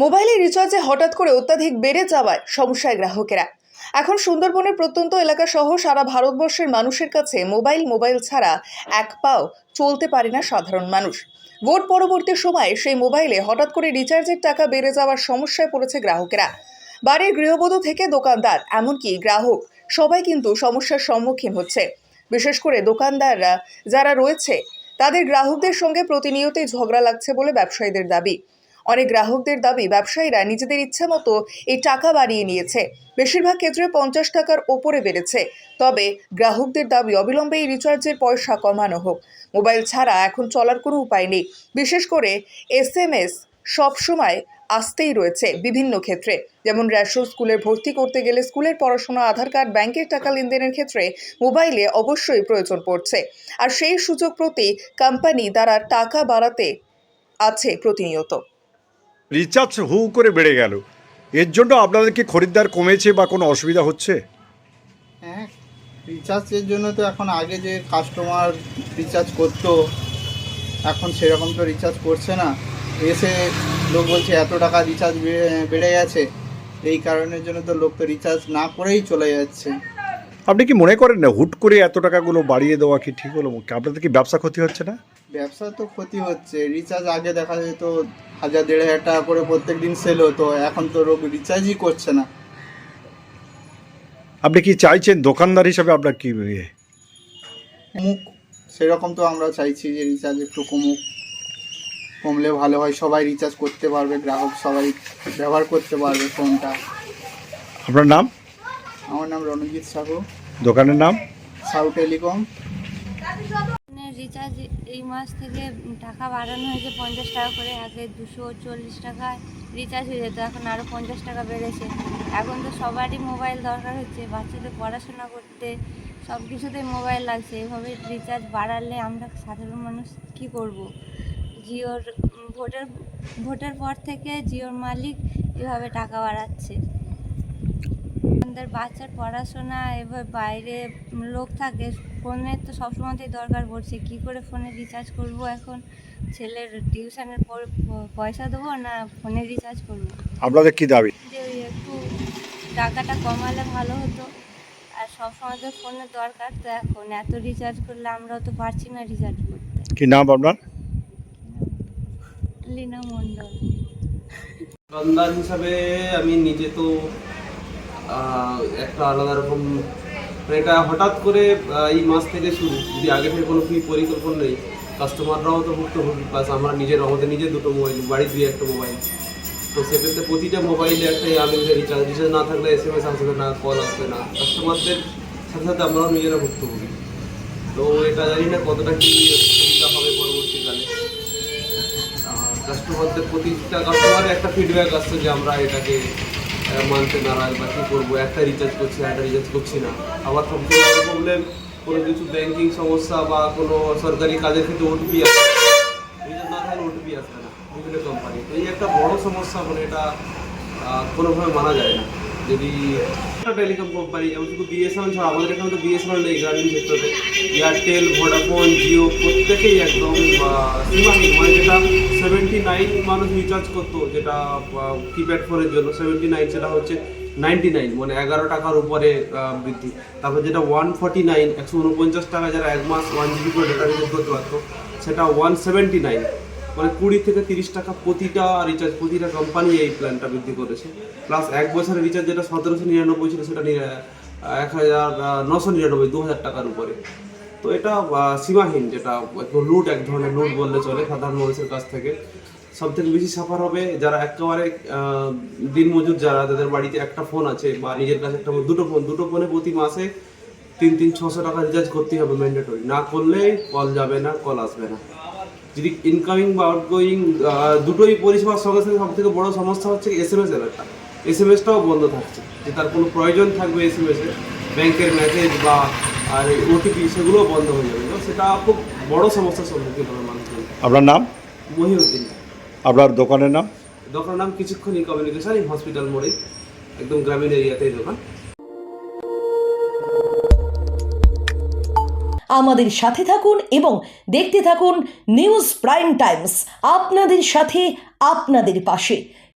মোবাইলে রিচার্জে হঠাৎ করে অত্যাধিক বেড়ে যাওয়ায় সমস্যায় গ্রাহকেরা। এখন সুন্দরবনের প্রত্যন্ত এলাকা সহ সারা ভারতবর্ষের মানুষের কাছে মোবাইল ছাড়া এক পাও চলতে পারে না সাধারণ মানুষ। ভোট পরবর্তী সময়ে সেই মোবাইলে হঠাৎ করে রিচার্জের টাকা বেড়ে যাওয়ার সমস্যায় পড়েছে গ্রাহকেরা। বাড়ির গৃহবধূ থেকে দোকানদার, এমনকি গ্রাহক, সবাই কিন্তু সমস্যার সম্মুখীন হচ্ছে। বিশেষ করে দোকানদাররা যারা রয়েছে তাদের গ্রাহকদের সঙ্গে প্রতিনিয়তই ঝগড়া লাগছে বলে ব্যবসায়ীদের দাবি। অনেক গ্রাহকদের দাবি, ব্যবসায়ীরা নিজেদের ইচ্ছা মতো এই টাকা বাড়িয়ে নিয়েছে। বেশিরভাগ ক্ষেত্রে 50 টাকার ওপরে বেড়েছে। তবে গ্রাহকদের দাবি অবিলম্বে এই রিচার্জের পয়সা কমানো হোক। মোবাইল ছাড়া এখন চলার কোনো উপায় নেই। বিশেষ করে SMS সবসময় আসতেই রয়েছে বিভিন্ন ক্ষেত্রে, যেমন রেশন, স্কুলে ভর্তি করতে গেলে, স্কুলের পড়াশোনা, আধার কার্ড, ব্যাংকের টাকা লেনদেনের ক্ষেত্রে মোবাইলে অবশ্যই প্রয়োজন পড়ছে। আর সেই সুযোগ প্রতি কোম্পানি দ্বারা টাকা বাড়াতে আছে প্রতিনিয়ত। রিচার্জ হু করে বেড়ে গেল, এর জন্য আপনাদের কি খরিদ্দার কমেছে বা কোনো অসুবিধা হচ্ছে? হ্যাঁ, রিচার্জের জন্য তো এখন আগে যে কাস্টমার রিচার্জ করতো, এখন সেরকম তো রিচার্জ করছে না। এসে লোক বলছে এত টাকা রিচার্জ বেড়ে গেছে, এই কারণের জন্য তো লোক তো রিচার্জ না করেই চলে যাচ্ছে। আপনি কি মনে করেন না হুট করে এত টাকাগুলো বাড়িয়ে দেওয়া কি ঠিক হলো? আপনাদের কি ব্যবসা ক্ষতি হচ্ছে না? ব্যবসা তো ক্ষতি হচ্ছে। রিচার্জ আগে দেখা যেত 1000-1500 টাকা করে প্রত্যেক দিন সেল হতো, এখন তো লোক রিচার্জই করছে না। আপনি কি চাইছেন দোকানদার হিসাবে আপনার কি কমুক, সেরকম তো আমরা চাইছি যে রিচার্জ একটু কমলে ভালো হয়। সবাই রিচার্জ করতে পারবে, গ্রাহক সবাই ব্যবহার করতে পারবে ফোনটা। আপনার নাম? আমার নাম রণজিৎ সাহু। দোকানের নাম? সাউ টেলিকম। রিচার্জ এই মাস থেকে টাকা বাড়ানো হয়েছে 50 টাকা করে। আগে 240 টাকায় রিচার্জ হয়ে যেত, এখন আরও 50 টাকা বেড়েছে। এখন তো সবারই মোবাইল দরকার হচ্ছে, বাচ্চাদের পড়াশোনা করতে, সব কিছুতেই মোবাইল লাগছে। এভাবে রিচার্জ বাড়ালে আমরা সাধারণ মানুষ কি করব? জিওর ভোটের পর থেকে জিওর মালিক এভাবে টাকা বাড়াচ্ছে। আমাদের বাচ্চার পড়াশোনা, এবার বাইরে লোক থাকে, ফোনের তো সবসময়তেই দরকার পড়ছে। কী করে ফোনে রিচার্জ করব? এখন ছেলের টিউশনের পয়সা দেবো না ফোনে রিচার্জ করব? আপনাদের কি দাবি? যে একটু টাকাটা কমালে ভালো হতো। আর সবসময় তো ফোনের দরকার, তো এখন এত রিচার্জ করলে আমরাও তো পারছি না রিচার্জ করতে। কি নাম আপনার? লীনা মণ্ডল। দোকানদার হিসাবে আমি নিজে তো একটা আলাদা রকম, এটা হঠাৎ করে এই মাস থেকে শুরু। যদি আগে থেকে কোনো পরিকল্পনা নেই, কাস্টমাররাও তো ভুক্তভোগী, প্লাস আমরা আমাদের নিজের দুটো মোবাইল, বাড়ির দুই একটা মোবাইল, তো সেক্ষেত্রে প্রতিটা মোবাইলে একটা আনলিমিটেড রিচার্জ না থাকলে SMS আসবে না, কল আসবে না। কাস্টমারদের সাথে সাথে আমরাও নিজেরা ভুক্তভোগী। তো এটা জানি না কতটা কী সুবিধা হবে পরবর্তীকালে। কাস্টমারদের প্রতিটা কাস্টমারের একটা ফিডব্যাক আসছে যে আমরা এটাকে মানতে নারাজ বা কী করবো, একটা রিচার্জ করছি, একটা রিচার্জ করছি না। আবার সবচেয়ে বড় প্রবলেম, কোনো কিছু ব্যাঙ্কিং সমস্যা বা কোনো সরকারি কাজের ক্ষেত্রে OTP আসবে, রিচার্জ না থাকলে OTP আসবে না বিভিন্ন কোম্পানি। তো এই একটা বড় সমস্যা, মানে এটা কোনোভাবে মানা যায় না। যদি একটা টেলিকম কোম্পানি, যেমন শুধু BSNL ছাড়া, আমাদের এখানে তো BSNL নেই গ্রামীণ ক্ষেত্রে, এয়ারটেল, ভোডাফোন, জিও প্রত্যেকেই একদম সীমাহীন, মানে যেটা 79 মানুষ রিচার্জ করতো, যেটা কিপ্যাড ফোনের জন্য 79, সেটা হচ্ছে 99, মানে 11 টাকার উপরে বৃদ্ধি। তারপর যেটা 149, 149 টাকা, যারা এক মাস 1 GB করে ডেটা রিচার্জ করতে পারতো, সেটা 179, মানে 20 থেকে 30 টাকা প্রতিটা রিচার্জ। প্রতিটা কোম্পানি এই প্ল্যানটা বৃদ্ধি করেছে। প্লাস এক বছরের রিচার্জ যেটা 1799 ছিল, সেটা 1999, 2000 টাকার উপরে। তো এটা সীমাহীন, যেটা লুট, এক ধরনের লুট বললে চলে সাধারণ মানুষের কাছ থেকে। সব থেকে বেশি সাফার হবে যারা একেবারে দিনমজুর, যারা তাদের বাড়িতে একটা ফোন আছে বা নিজের কাছে একটা দুটো ফোনে প্রতি মাসে 300-600 টাকা রিচার্জ করতেই হবে ম্যান্ডেটরি। না করলে কল যাবে না, কল আসবে না। যদি ইনকামিং বা আউটগোয়িং দুটোই পরিষেবার সঙ্গে সঙ্গে সব থেকে বড় সমস্যা হচ্ছে SMS এর একটা। SMSটাও বন্ধ থাকছে, যে তার কোনো প্রয়োজন থাকবে SMS-এ, ব্যাংকের মেসেজ বা আর OTP, সেগুলোও বন্ধ হয়ে যাবে। তো সেটা খুব বড় সমস্যার সম্মুখীন হবে মানুষজন। আপনার নাম? মহিউদ্দিন। আপনার দোকানের নাম? দোকানের নাম কিছুক্ষণ কমিউনিকেশন, হসপিটাল মোড়ে, একদম গ্রামীণ এরিয়াতেই দোকান। আমাদের সাথে থাকুন এবং দেখতে থাকুন নিউজ প্রাইম টাইমস, আপনাদের সাথে, আপনাদের পাশে।